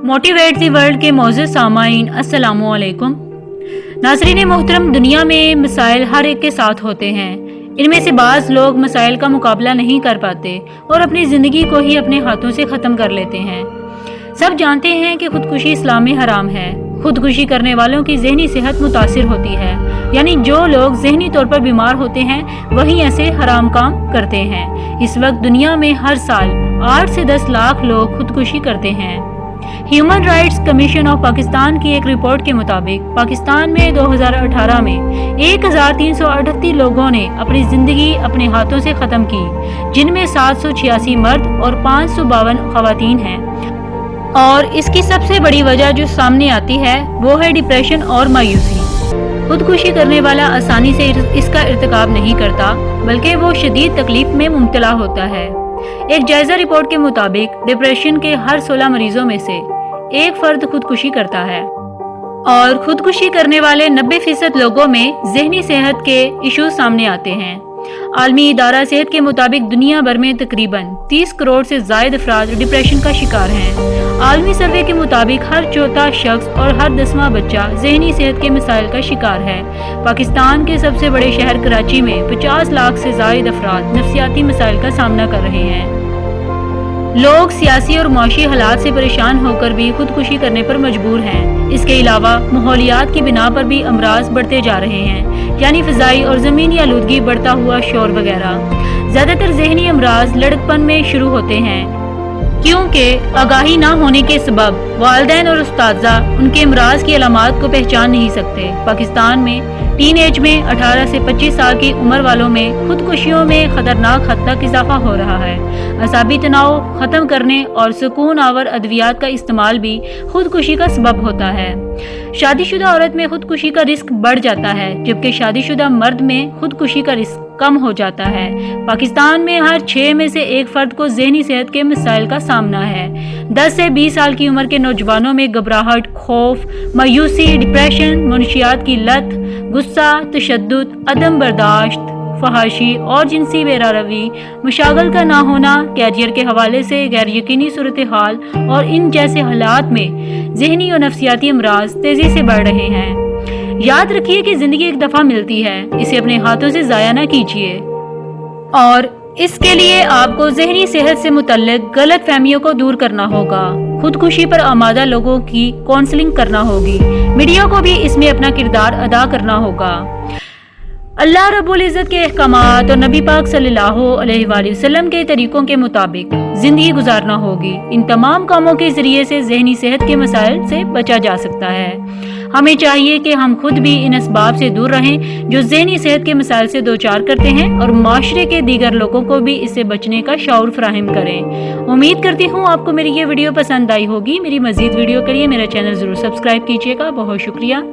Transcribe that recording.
Motivate the world के मौजूद सामाईन अस्सलामु अलैकुम। नाज़रीन मोहतरम, दुनिया में मसाइल हर एक के साथ होते हैं। इनमें से बाज़ लोग मसाइल का मुकाबला नहीं कर पाते और अपनी ज़िंदगी को ही अपने हाथों से ख़त्म कर लेते हैं। सब जानते हैं कि खुदकुशी इस्लाम में हराम है। खुदकुशी करने वालों की ज़हनी सेहत मुतासिर होती है, यानी जो लोग ज़हनी तौर पर बीमार होते हैं वही ऐसे हराम काम करते हैं। इस वक्त दुनिया में हर साल 8 से 10 लाख लोग खुदकुशी करते हैं। Human rights commission of Pakistan की एक रिपोर्ट के मुताबिक पाकिस्तान में 2018 में 1338 लोगों ने अपनी ज़िंदगी अपने हाथों से ख़त्म की, जिनमें 786 मर्द और 552 ख़वातीन हैं। और इसकी सबसे बड़ी वजह जो सामने आती है वो है डिप्रेशन और मायूसी। खुदकुशी करने वाला आसानी से इसका इर्तिकाब नहीं करता, बल्कि वो शदीद तकलीफ में मुब्तला होता है। एक जायजा रिपोर्ट के मुताबिक डिप्रेशन के हर 16 मरीजों में से एक फर्द खुदकुशी करता है और खुदकुशी करने वाले 90% लोगों में ज़हनी सेहत के इशू सामने आते हैं। आलमी इदारा सेहत के मुताबिक दुनिया भर में तकरीबन 30 करोड़ से ज़ायद अफराद डिप्रेशन का शिकार हैं। आलमी सर्वे के मुताबिक हर चौथा शख्स और हर 10वां बच्चा ज़हनी सेहत के मसाइल का शिकार है। पाकिस्तान के सबसे बड़े शहर कराची में 50 लाख से ज़ायद अफराद नफसियाती मसाइल का सामना कर रहे हैं। लोग सियासी और मुआशी हालात से परेशान होकर भी खुदकुशी करने पर मजबूर हैं। इसके अलावा माहौलियात की बिना पर भी अमराज बढ़ते जा रहे हैं, यानी फ़िज़ाई और ज़मीनी आलूदगी, बढ़ता हुआ शोर वगैरह। ज़्यादातर ज़हनी अमराज लड़कपन में शुरू होते हैं, क्योंकि आगाही ना होने के सबब वालिदैन और उस्ताज़ा उनके अमराज की अलामात को पहचान नहीं सकते। पाकिस्तान में टीन एज में 18 से 25 साल की उम्र वालों में खुदकुशियों में खतरनाक हद तक इजाफा हो रहा है। असाबी तनाव ख़त्म करने और सुकून आवर अद्वियात का इस्तेमाल भी खुदकुशी का सबब होता है। शादीशुदा औरत में खुदकुशी का रिस्क बढ़ जाता है, जबकि शादीशुदा मर्द में खुदकुशी का रिस्क कम हो जाता है। पाकिस्तान में हर 6 में से एक फर्द को ज़हनी सेहत के मसाइल का सामना है। 10 से 20 साल की उम्र के नौजवानों में घबराहट, खौफ, मायूसी, डिप्रेशन, मुनशियात की लत, गुस्सा, तशद्दुद, अदम बर्दाश्त, फहाशी और जिनसी बेरारवी, मशागल का ना होना, कैरियर के हवाले से गैर यकीनी सूरत हाल और इन जैसे हालात में ज़हनी और नफसियाती अमराज तेज़ी से बढ़ रहे हैं। याद रखिए कि ज़िंदगी एक दफ़ा मिलती है, इसे अपने हाथों से ज़ाया ना कीजिए। और इसके लिए आपको ज़हनी सेहत से मुतल्लिक गलत फहमियों को दूर करना होगा। खुदकुशी पर आमादा लोगों की काउंसलिंग करना होगी। मीडिया को भी इसमें अपना किरदार अदा करना होगा। अल्लाह रब्बुल इज़्ज़त के अहकामात और नबी पाक सल्लल्लाहु अलैहि वसल्लम के तरीकों के मुताबिक ज़िंदगी गुजारना होगी। इन तमाम कामों के ज़रिए से ज़हनी सेहत के मसाइल से बचा जा सकता है। हमें चाहिए कि हम खुद भी इन असबाब से दूर रहें जो ज़हनी सेहत के मसाइल से दोचार करते हैं, और माशरे के दीगर लोगों को भी इससे बचने का शऊर फराहम करें। उम्मीद करती हूँ आपको मेरी ये वीडियो पसंद आई होगी। मेरी मज़ीद वीडियो के लिए मेरा चैनल ज़रूर सब्सक्राइब कीजिएगा। बहुत शुक्रिया।